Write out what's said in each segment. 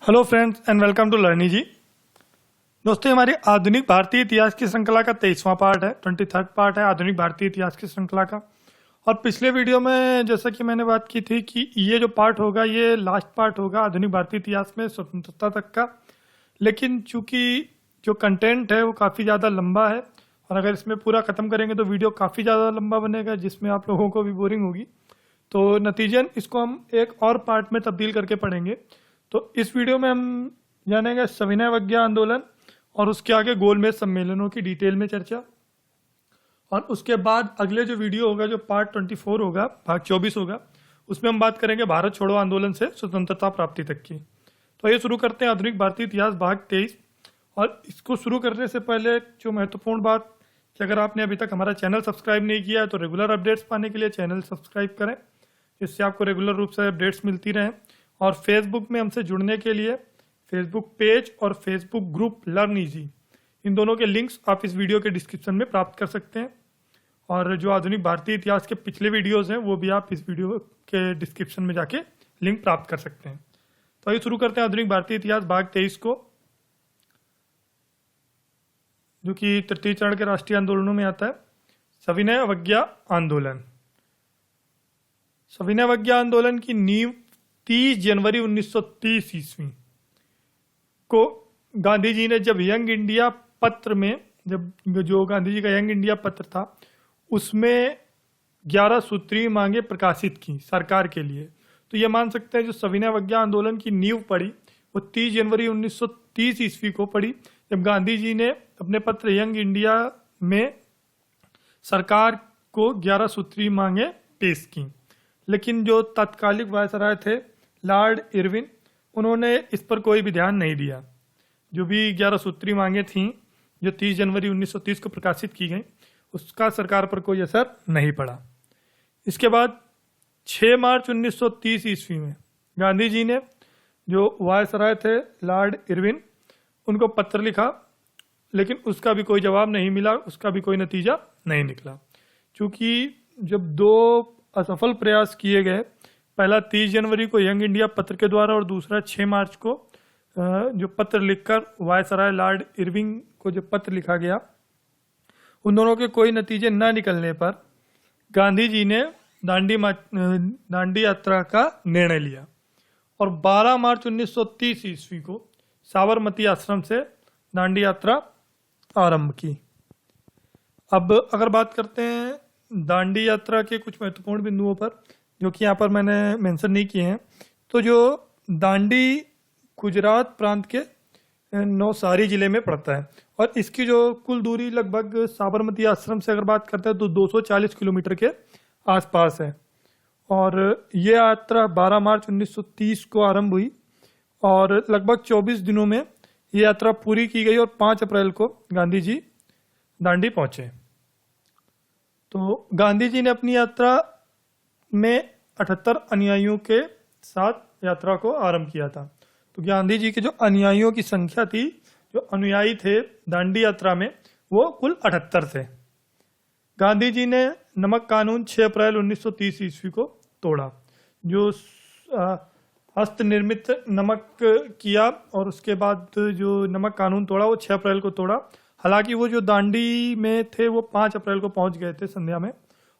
Hello friends and welcome to Learny ji. दोस्तों, हमारी आधुनिक भारतीय इतिहास की श्रृंखला का 23वां पार्ट है, 23rd पार्ट है आधुनिक भारतीय इतिहास की श्रृंखला का। और पिछले वीडियो में जैसा कि मैंने बात की थी कि ये जो पार्ट होगा ये लास्ट पार्ट होगा आधुनिक भारतीय इतिहास में स्वतंत्रता तक का। लेकिन चूंकि जो कंटेंट है वो काफ़ी ज़्यादा लंबा है और अगर इसमें पूरा ख़त्म करेंगे तो वीडियो काफ़ी ज़्यादा लंबा बनेगा जिसमें आप लोगों को भी बोरिंग होगी। तो नतीजन इसको हम एक और पार्ट में तब्दील करके पढ़ेंगे। तो इस वीडियो में हम जानेंगे सविनय अवज्ञा आंदोलन और उसके आगे गोलमेज सम्मेलनों की डिटेल में चर्चा। और उसके बाद अगले जो वीडियो होगा जो पार्ट 24 होगा, भाग 24 होगा, उसमें हम बात करेंगे भारत छोड़ो आंदोलन से स्वतंत्रता प्राप्ति तक की। तो ये शुरू करते हैं आधुनिक भारतीय इतिहास भाग 23। और इसको शुरू करने से पहले जो महत्वपूर्ण बात कि अगर आपने अभी तक हमारा चैनल सब्सक्राइब नहीं किया है तो रेगुलर अपडेट्स पाने के लिए चैनल सब्सक्राइब करें, जिससे आपको रेगुलर रूप से अपडेट्स मिलती रहें। और फेसबुक में हमसे जुड़ने के लिए फेसबुक पेज और फेसबुक ग्रुप लर्न इजी, इन दोनों के लिंक्स आप इस वीडियो के डिस्क्रिप्शन में प्राप्त कर सकते हैं। और जो आधुनिक भारतीय इतिहास के पिछले वीडियोस हैं वो भी आप इस वीडियो के डिस्क्रिप्शन में जाके लिंक प्राप्त कर सकते हैं। तो आइए शुरू करते हैं आधुनिक भारतीय इतिहास भाग 23 को, जो कि तृतीय चरण के राष्ट्रीय आंदोलनों में आता है। सविनय अवज्ञा आंदोलन। सविनय अवज्ञा आंदोलन की नींव 30 जनवरी 1930 ईस्वी को गांधी जी ने जब यंग इंडिया पत्र में, जब जो गांधी जी का यंग इंडिया पत्र था उसमें 11 सूत्रीय मांगे प्रकाशित की सरकार के लिए। तो ये मान सकते हैं जो सविनय अवज्ञा आंदोलन की नींव पड़ी वो 30 जनवरी 1930 ईस्वी को पड़ी, जब गांधी जी ने अपने पत्र यंग इंडिया में सरकार को 11 सूत्रीय मांगे पेश की। लेकिन जो तत्कालिक वायसराय थे लॉर्ड इरविन, उन्होंने इस पर कोई भी ध्यान नहीं दिया। जो भी 11 सूत्री मांगे थीं जो 30 जनवरी 1930 को प्रकाशित की गई उसका सरकार पर कोई असर नहीं पड़ा। इसके बाद 6 मार्च 1930 ईस्वी में गांधी जी ने जो वायसराय थे लॉर्ड इरविन उनको पत्र लिखा, लेकिन उसका भी कोई जवाब नहीं मिला, उसका भी कोई नतीजा नहीं निकला। चूँकि जब 2 असफल प्रयास किए गए, पहला 30 जनवरी को यंग इंडिया पत्र के द्वारा और दूसरा 6 मार्च को जो पत्र लिखकर वायसराय लॉर्ड इरविन को जो पत्र लिखा गया, उन दोनों के कोई नतीजे न निकलने पर गांधी जी ने दांडी यात्रा का निर्णय लिया और 12 मार्च 1930 ईस्वी को साबरमती आश्रम से दांडी यात्रा आरंभ की। अब अगर बात करते हैं दांडी यात्रा के कुछ महत्वपूर्ण बिंदुओं पर जो कि यहाँ पर मैंने मेंशन नहीं किए हैं, तो जो दांडी गुजरात प्रांत के नवसारी जिले में पड़ता है और इसकी जो कुल दूरी लगभग साबरमती आश्रम से अगर बात करते हैं तो 240 किलोमीटर के आसपास है। और ये यात्रा 12 मार्च 1930 को आरंभ हुई और लगभग 24 दिनों में ये यात्रा पूरी की गई और 5 अप्रैल को गांधी जी दांडी पहुंचे। तो गांधी जी ने अपनी यात्रा में 78 अनुयायियों के साथ यात्रा को आरंभ किया था। तो गांधी जी के जो अनुयायियों की संख्या थी, जो अनुयायी थे दांडी यात्रा में, वो कुल 78 थे। गांधी जी ने नमक कानून 6 अप्रैल 1930 ईस्वी को तोड़ा, जो हस्त निर्मित नमक किया और उसके बाद जो नमक कानून तोड़ा वो 6 अप्रैल को तोड़ा। हालांकि वो जो दांडी में थे वो 5 अप्रैल को पहुंच गए थे संध्या में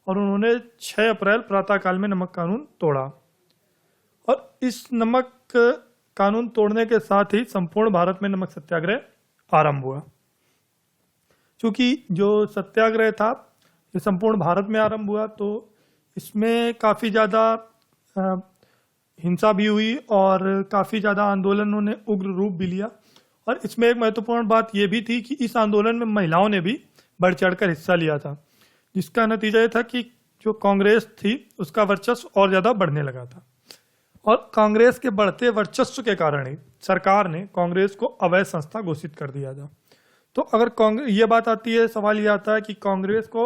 और उन्होंने 6 अप्रैल प्रातःकाल में नमक कानून तोड़ा। और इस नमक कानून तोड़ने के साथ ही संपूर्ण भारत में नमक सत्याग्रह आरंभ हुआ। क्योंकि जो सत्याग्रह था ये संपूर्ण भारत में आरंभ हुआ तो इसमें काफ़ी ज़्यादा हिंसा भी हुई और काफ़ी ज़्यादा आंदोलनों ने उग्र रूप भी लिया। और इसमें एक महत्वपूर्ण बात यह भी थी कि इस आंदोलन में महिलाओं ने भी बढ़ चढ़कर हिस्सा लिया था, जिसका नतीजा ये था कि जो कांग्रेस थी उसका वर्चस्व और ज़्यादा बढ़ने लगा था। और कांग्रेस के बढ़ते वर्चस्व के कारण ही सरकार ने कांग्रेस को अवैध संस्था घोषित कर दिया था। तो अगर कांग्रेस, ये बात आती है, सवाल ये आता है कि कांग्रेस को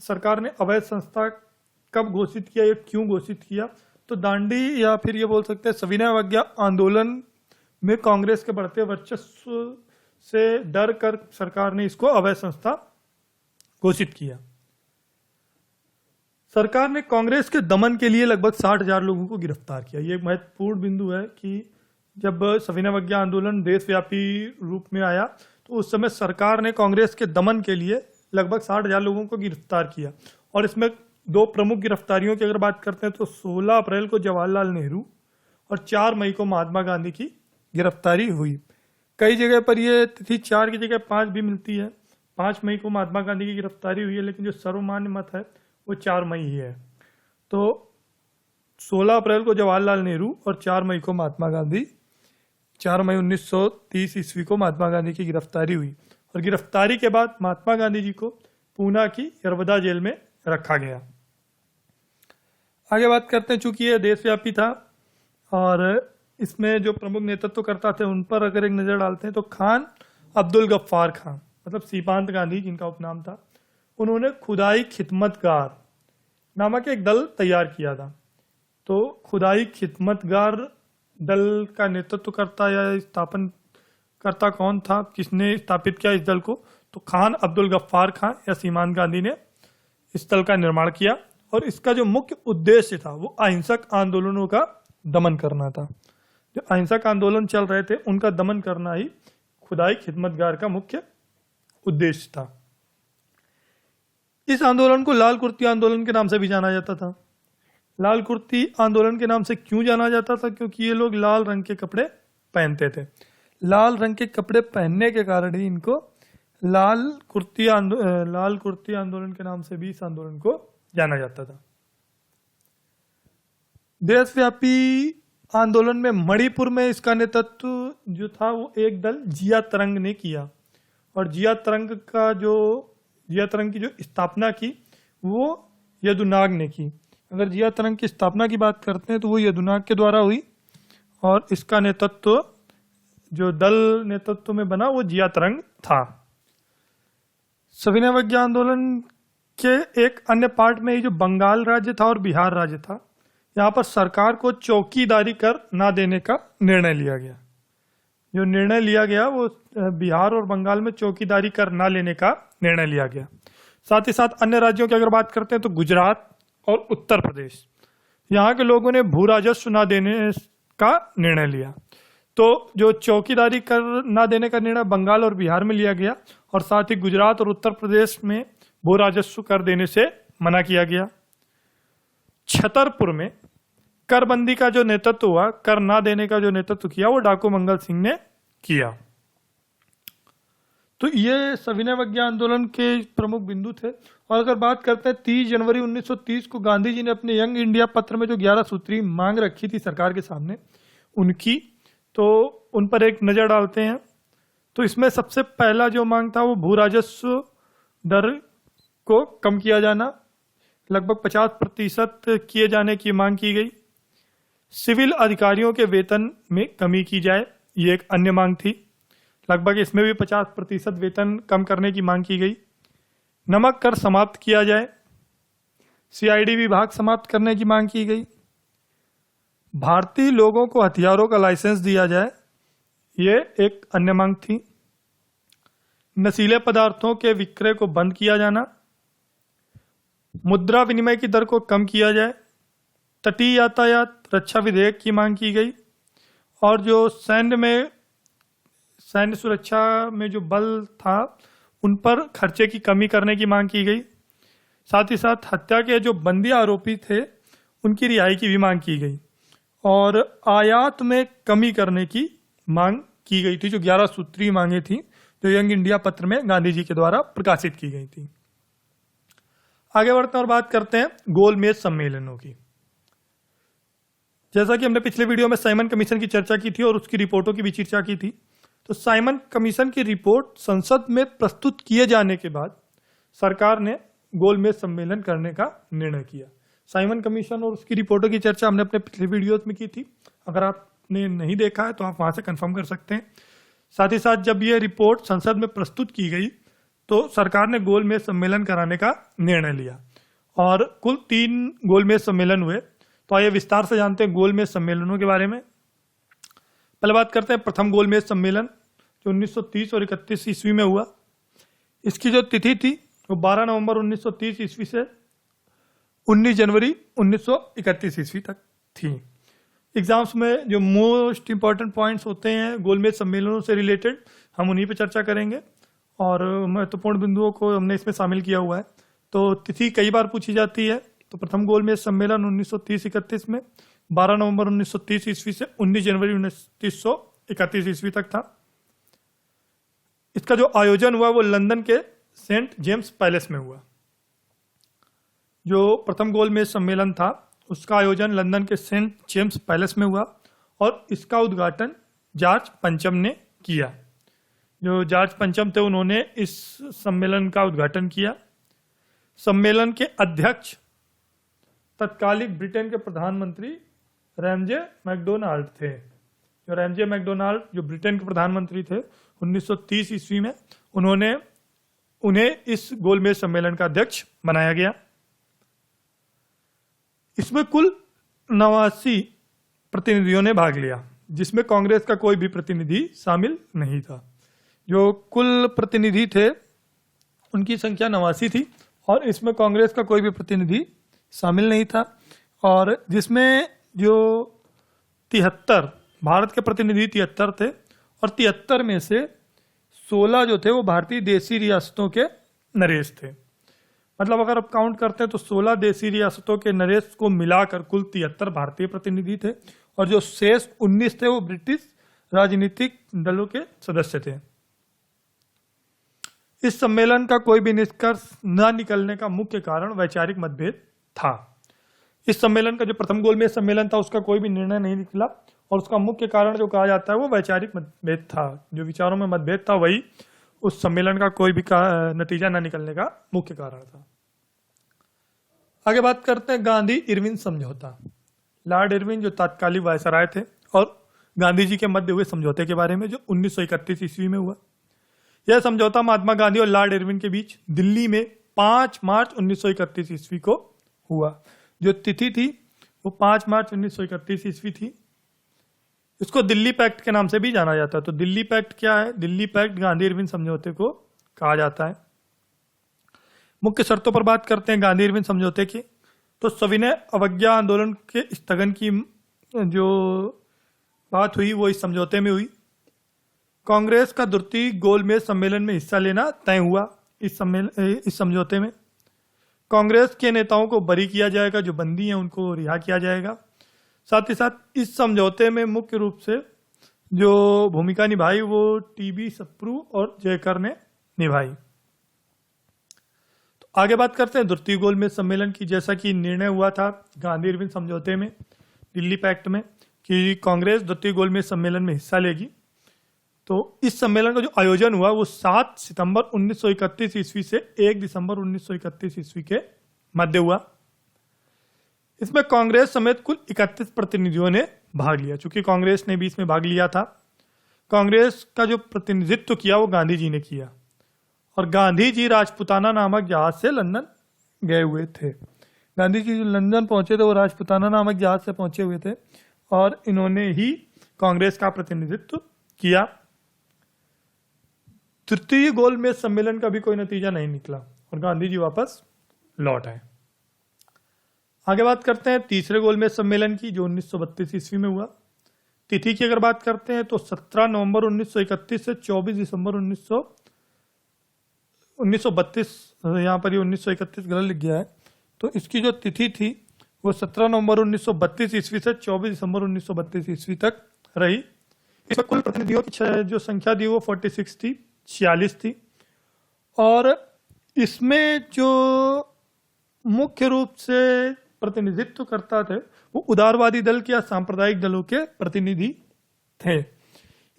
सरकार ने अवैध संस्था कब घोषित किया, ये क्यों घोषित किया? तो दांडी या फिर ये बोल सकते हैं सविनय अवज्ञा आंदोलन में कांग्रेस के बढ़ते वर्चस्व से डर कर सरकार ने इसको अवैध संस्था घोषित किया। सरकार ने कांग्रेस के दमन के लिए लगभग 60,000 लोगों को गिरफ्तार किया। ये एक महत्वपूर्ण बिंदु है कि जब सविनय अवज्ञा आंदोलन देशव्यापी रूप में आया तो उस समय सरकार ने कांग्रेस के दमन के लिए लगभग 60,000 लोगों को गिरफ्तार किया। और इसमें दो प्रमुख गिरफ्तारियों की अगर बात करते हैं तो 16 अप्रैल को जवाहरलाल नेहरू और 4 मई को महात्मा गांधी की गिरफ्तारी हुई। कई जगह पर ये तिथि 4 की जगह 5 भी मिलती है। 5 मई को महात्मा गांधी की गिरफ्तारी हुई है, लेकिन जो सर्वमान्य मत है वो 4 मई ही है। तो 16 अप्रैल को जवाहरलाल नेहरू और 4 मई को महात्मा गांधी 4 मई 1930 ईस्वी को महात्मा गांधी की गिरफ्तारी हुई। और गिरफ्तारी के बाद महात्मा गांधी जी को पूना की यरवदा जेल में रखा गया। आगे बात करते हैं, चूंकि यह देशव्यापी था और इसमें जो प्रमुख नेतृत्वकर्ता थे उन पर अगर एक नजर डालते हैं तो खान अब्दुल गफ्फार खान, मतलब सीपांत गांधी जिनका उपनाम था, उन्होंने खुदाई खिदमतगार नामक एक दल तैयार किया था। तो खुदाई खिदमतगार दल का नेतृत्व करता या स्थापन करता कौन था, किसने स्थापित किया इस दल को? तो खान अब्दुल गफ्फार खान या सीमांत गांधी ने इस दल का निर्माण किया। और इसका जो मुख्य उद्देश्य था वो अहिंसक आंदोलनों का दमन करना था। जो अहिंसक आंदोलन चल रहे थे उनका दमन करना ही खुदाई खिदमतगार का मुख्य उद्देश्य था। इस आंदोलन को लाल कुर्ती आंदोलन के नाम से भी जाना जाता था। लाल कुर्ती आंदोलन के नाम से क्यों जाना जाता था? क्योंकि ये लोग लाल रंग के कपड़े पहनते थे। लाल रंग के कपड़े पहनने के कारण ही इनको लाल कुर्ती आंदोलन के नाम से भी इस आंदोलन को जाना जाता था। देशव्यापी आंदोलन में मणिपुर में इसका नेतृत्व जो था वो एक दल जिया तरंग ने किया। और जिया तरंग की जो स्थापना की वो यदुनाग ने की। अगर जिया तरंग की स्थापना की बात करते हैं तो वो यदुनाग के द्वारा हुई। और इसका नेतृत्व जो दल नेतृत्व में बना वो जिया तरंग था। सविनय अवज्ञा आंदोलन के एक अन्य पार्ट में ही जो बंगाल राज्य था और बिहार राज्य था, यहाँ पर सरकार को चौकीदारी कर ना देने का निर्णय लिया गया। जो निर्णय लिया गया वो बिहार और बंगाल में चौकीदारी कर ना लेने का निर्णय लिया गया। साथ ही साथ अन्य राज्यों की अगर बात करते हैं तो गुजरात और उत्तर प्रदेश, यहाँ के लोगों ने भू राजस्व ना देने का निर्णय लिया। तो जो चौकीदारी कर ना देने का निर्णय बंगाल और बिहार में लिया गया और साथ ही गुजरात और उत्तर प्रदेश में भू राजस्व कर देने से मना किया गया। छतरपुर में करबंदी का जो नेतृत्व हुआ, कर ना देने का जो नेतृत्व किया वो डाकू मंगल सिंह ने किया। तो ये सविनय अवज्ञा आंदोलन के प्रमुख बिंदु थे। और अगर बात करते हैं 30 जनवरी 1930 को गांधी जी ने अपने यंग इंडिया पत्र में जो 11 सूत्री मांग रखी थी सरकार के सामने उनकी, तो उन पर एक नजर डालते हैं। तो इसमें सबसे पहला जो मांग था वो भू राजस्व दर को कम किया जाना, लगभग 50% किए जाने की मांग की गई। सिविल अधिकारियों के वेतन में कमी की जाए, ये एक अन्य मांग थी। लगभग इसमें भी 50% वेतन कम करने की मांग की गई। नमक कर समाप्त किया जाए, सीआईडी विभाग समाप्त करने की मांग की गई। भारतीय लोगों को हथियारों का लाइसेंस दिया जाए, ये एक अन्य मांग थी। नशीले पदार्थों के विक्रय को बंद किया जाना, मुद्रा विनिमय की दर को कम किया जाए, तटीय यातायात रक्षा विधेयक की मांग की गई। और जो सैन्य सुरक्षा में जो बल था उन पर खर्चे की कमी करने की मांग की गई। साथ ही साथ हत्या के जो बंदी आरोपी थे उनकी रिहाई की भी मांग की गई। और आयात में कमी करने की मांग की गई थी, जो 11 सूत्री मांगे थी जो यंग इंडिया पत्र में गांधी जी के द्वारा प्रकाशित की गई थी। आगे बढ़ते हैं और बात करते हैं गोलमेज सम्मेलनों की। जैसा कि हमने पिछले वीडियो में साइमन कमीशन की चर्चा की थी और उसकी रिपोर्टों की भी चर्चा की थी, तो साइमन कमीशन की रिपोर्ट संसद में प्रस्तुत किए जाने के बाद सरकार ने गोलमेज सम्मेलन करने का निर्णय किया। साइमन कमीशन और उसकी रिपोर्टों की चर्चा हमने अपने पिछले वीडियोस में की थी। अगर आपने नहीं देखा है तो आप वहां से कंफर्म कर सकते हैं। साथ ही साथ जब यह रिपोर्ट संसद में प्रस्तुत की गई तो सरकार ने गोलमेज सम्मेलन कराने का निर्णय लिया और कुल 3 गोलमेज सम्मेलन हुए। तो आइए विस्तार से जानते हैं गोलमेज सम्मेलनों के बारे में। पहले बात करते हैं प्रथम गोलमेज सम्मेलन जो 1930 और 31 ईस्वी में हुआ। इसकी जो तिथि थी वो 12 नवंबर 1930 ईस्वी से 19 जनवरी 1931 ईस्वी तक थी। एग्जाम्स में जो मोस्ट इंपॉर्टेंट पॉइंट्स होते हैं गोलमेज सम्मेलनों से रिलेटेड, हम उन्हीं पे चर्चा करेंगे और महत्वपूर्ण बिंदुओं को हमने इसमें शामिल किया हुआ है। तो तिथि कई बार पूछी जाती है। तो प्रथम गोलमेज सम्मेलन 1930-31 में 12 नवंबर 1930 ईस्वी से 19 जनवरी 1931 ईस्वी तक था। इसका जो आयोजन हुआ वो लंदन के सेंट जेम्स पैलेस में हुआ। जो प्रथम गोलमेज सम्मेलन था उसका आयोजन लंदन के सेंट जेम्स पैलेस में हुआ और इसका उद्घाटन जॉर्ज पंचम ने किया। जो जॉर्ज पंचम थे उन्होंने इस सम्मेलन का उद्घाटन किया। सम्मेलन के अध्यक्ष तत्कालिक ब्रिटेन के प्रधानमंत्री रैमजे मैकडोनाल्ड थे। जो रैमजे मैकडोनाल्ड जो ब्रिटेन के प्रधानमंत्री थे 1930 ईस्वी में, उन्हें इस गोलमेज सम्मेलन का अध्यक्ष बनाया गया। इसमें कुल 89 प्रतिनिधियों ने भाग लिया, जिसमें कांग्रेस का कोई भी प्रतिनिधि शामिल नहीं था। जो कुल प्रतिनिधि थे उनकी संख्या 89 थी और इसमें कांग्रेस का कोई भी प्रतिनिधि शामिल नहीं था। और जिसमें जो 73 भारत के प्रतिनिधि 73 थे और 73 में से 16 जो थे वो भारतीय देशी रियासतों के नरेश थे। मतलब अगर आप काउंट करते हैं तो 16 देशी रियासतों के नरेश को मिलाकर कुल 73 भारतीय प्रतिनिधि थे और जो शेष 19 थे वो ब्रिटिश राजनीतिक दलों के सदस्य थे। इस सम्मेलन का कोई भी निष्कर्ष न निकलने का मुख्य कारण वैचारिक मतभेद था। इस सम्मेलन का जो प्रथम गोलमेज सम्मेलन था उसका कोई भी निर्णय नहीं निकला और उसका मुख्य कारण जो कहा जाता है वो वैचारिक मतभेद था। जो विचारों में मतभेद था वही उस सम्मेलन का कोई भी नतीजा न निकलने का मुख्य कारण था। आगे बात करते हैं गांधी इरविन समझौता। लॉर्ड इरविन जो तत्कालीन वायसराय थे और गांधी जी के मध्य हुए समझौते के बारे में जो 1931 ईस्वी में हुआ। यह समझौता महात्मा गांधी और लॉर्ड इरविन के बीच दिल्ली में 5 मार्च 1931 ईस्वी को हुआ। जो तिथि थी वो 5 मार्च 1931 ईस्वी थी। इसको दिल्ली पैक्ट के नाम से भी जाना जाता है। तो दिल्ली पैक्ट क्या है? दिल्ली पैक्ट गांधी इरविन समझौते को कहा जाता है। मुख्य शर्तों पर बात करते हैं गांधी इरविन समझौते की। तो सविनय अवज्ञा आंदोलन के स्थगन की जो बात हुई वो इस समझौते में हुई। कांग्रेस का द्वितीय गोलमेज सम्मेलन में हिस्सा लेना तय हुआ। इस समझौते में कांग्रेस के नेताओं को बरी किया जाएगा, जो बंदी हैं उनको रिहा किया जाएगा। साथ ही साथ इस समझौते में मुख्य रूप से जो भूमिका निभाई वो टीबी सप्रू और जयकर ने निभाई। तो आगे बात करते हैं द्वितीय गोलमेज सम्मेलन की। जैसा कि निर्णय हुआ था गांधी इरविन समझौते में, दिल्ली पैक्ट में, कि कांग्रेस द्वितीय गोलमेज सम्मेलन में हिस्सा लेगी। तो इस सम्मेलन का जो आयोजन हुआ वो 7 सितंबर 1931 ईस्वी से 1 दिसंबर 1931 ईस्वी के मध्य हुआ। इसमें कांग्रेस समेत कुल 31 प्रतिनिधियों ने भाग लिया। चूंकि कांग्रेस ने भी इसमें भाग लिया था, कांग्रेस का जो प्रतिनिधित्व किया वो गांधी जी ने किया और गांधी जी राजपुताना नामक जहाज से लंदन गए हुए थे। गांधी जी जो लंदन पहुंचे थे वो राजपुताना नामक जहाज से पहुंचे हुए थे और इन्होंने ही कांग्रेस का प्रतिनिधित्व किया। तृतीय गोलमेज सम्मेलन का भी कोई नतीजा नहीं निकला और गांधी जी वापस लौट आए। आगे बात करते हैं तीसरे गोलमेज सम्मेलन की, जो 1932 ईस्वी में हुआ। तिथि की अगर बात करते हैं तो 17 नवंबर 1931 से 24 दिसंबर 1932, यहाँ पर ये 1931 गलत लिख गया है। तो इसकी जो तिथि थी वो 17 नवंबर 1932 ईस्वी से 24 दिसंबर 1932 ईस्वी तक रही। इसमें कुल प्रतिनिधियों की जो संख्या थी वो 46 थी, 46 थी। और इसमें जो मुख्य रूप से प्रतिनिधित्व करता थे वो उदारवादी दल के या सांप्रदायिक दलों के प्रतिनिधि थे।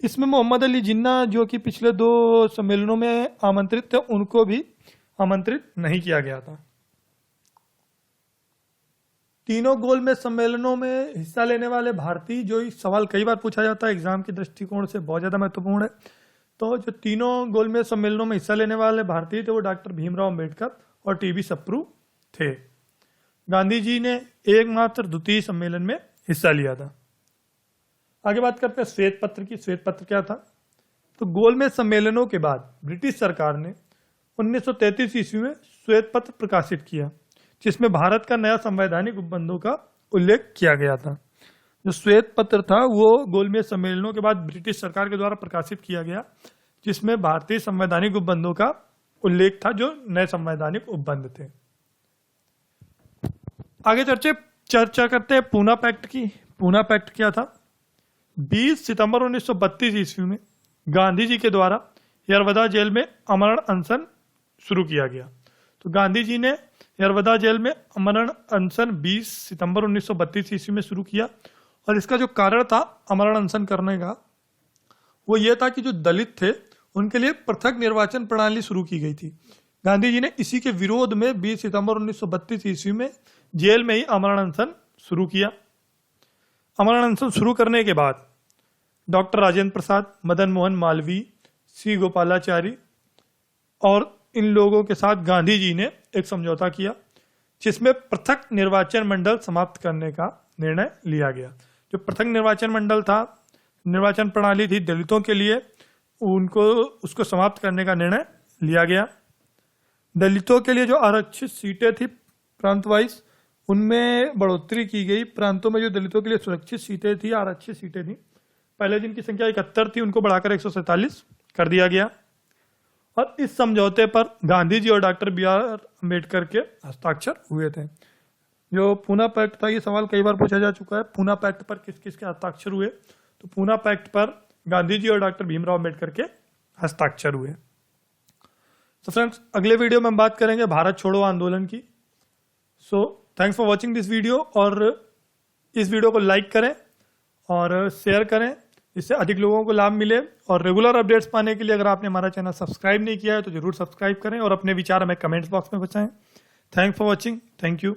इसमें मोहम्मद अली जिन्ना जो कि पिछले 2 सम्मेलनों में आमंत्रित थे, उनको भी आमंत्रित नहीं किया गया था। तीनों गोलमेज सम्मेलनों में हिस्सा लेने वाले भारतीय, जो सवाल कई बार पूछा जाता है एग्जाम के दृष्टिकोण से बहुत ज्यादा महत्वपूर्ण है। तो जो तीनों गोलमेज सम्मेलनों में हिस्सा लेने वाले भारतीय थे वो डॉक्टर भीमराव अंबेडकर और टीबी सप्रू थे। गांधी जी ने एकमात्र द्वितीय सम्मेलन में हिस्सा लिया था। आगे बात करते हैं श्वेत पत्र की। श्वेत पत्र क्या था? तो गोलमेज सम्मेलनों के बाद ब्रिटिश सरकार ने 1933 ईस्वी में श्वेत पत्र प्रकाशित किया, जिसमें भारत का नया संवैधानिक उपबंधों का उल्लेख किया गया था। जो श्वेत पत्र था वो गोलमेज सम्मेलनों के बाद ब्रिटिश सरकार के द्वारा प्रकाशित किया गया, जिसमें भारतीय संवैधानिक उपबंधों का उल्लेख था जो नए संवैधानिक उपबंध थे। आगे चर्चा करते हैं पूना पैक्ट की। पूना पैक्ट क्या था? 20 सितंबर 1932 ईस्वी में गांधी जी के द्वारा यरवदा जेल में अमरण अनशन शुरू किया गया। तो गांधी जी ने यरवदा जेल में अमरण अनशन 20 सितंबर 1932 ईस्वी में शुरू किया, और इसका जो कारण था अमरण अनशन करने का वो ये था कि जो दलित थे उनके लिए पृथक निर्वाचन प्रणाली शुरू की गई थी। गांधी जी ने इसी के विरोध में 20 सितंबर 1932 ईस्वी में जेल में ही अमरण अनशन शुरू किया। अमरण अनशन शुरू करने के बाद डॉक्टर राजेंद्र प्रसाद, मदन मोहन मालवीय, सी गोपालाचारी और इन लोगों के साथ गांधी जी ने एक समझौता किया, जिसमें पृथक निर्वाचन मंडल समाप्त करने का निर्णय लिया गया। जो पृथक निर्वाचन मंडल था, निर्वाचन प्रणाली थी दलितों के लिए, उसको समाप्त करने का निर्णय लिया गया। दलितों के लिए जो आरक्षित सीटें थी प्रांत वाइज, उनमें बढ़ोतरी की गई। प्रांतों में जो दलितों के लिए सुरक्षित सीटें थी, आरक्षित सीटें थी, पहले जिनकी संख्या 71 थी उनको बढ़ाकर 147 कर दिया गया। और इस समझौते पर गांधी जी और डॉक्टर बी.आर. अम्बेडकर के हस्ताक्षर हुए थे। जो पूना पैक्ट था, ये सवाल कई बार पूछा जा चुका है, पूना पैक्ट पर किस किस के हस्ताक्षर हुए? तो पूना पैक्ट पर गांधी जी और डॉक्टर भीमराव अम्बेडकर के हस्ताक्षर हुए। तो फ्रेंड्स, अगले वीडियो में हम बात करेंगे भारत छोड़ो आंदोलन की। So thanks for watching this video, और इस वीडियो को लाइक करें और शेयर करें, इससे अधिक लोगों को लाभ मिले। और रेगुलर अपडेट्स पाने के लिए अगर आपने हमारा चैनल सब्सक्राइब नहीं किया है तो जरूर सब्सक्राइब करें, और अपने विचार हमें कमेंट्स बॉक्स में बताएं। Thanks for watching. Thank you.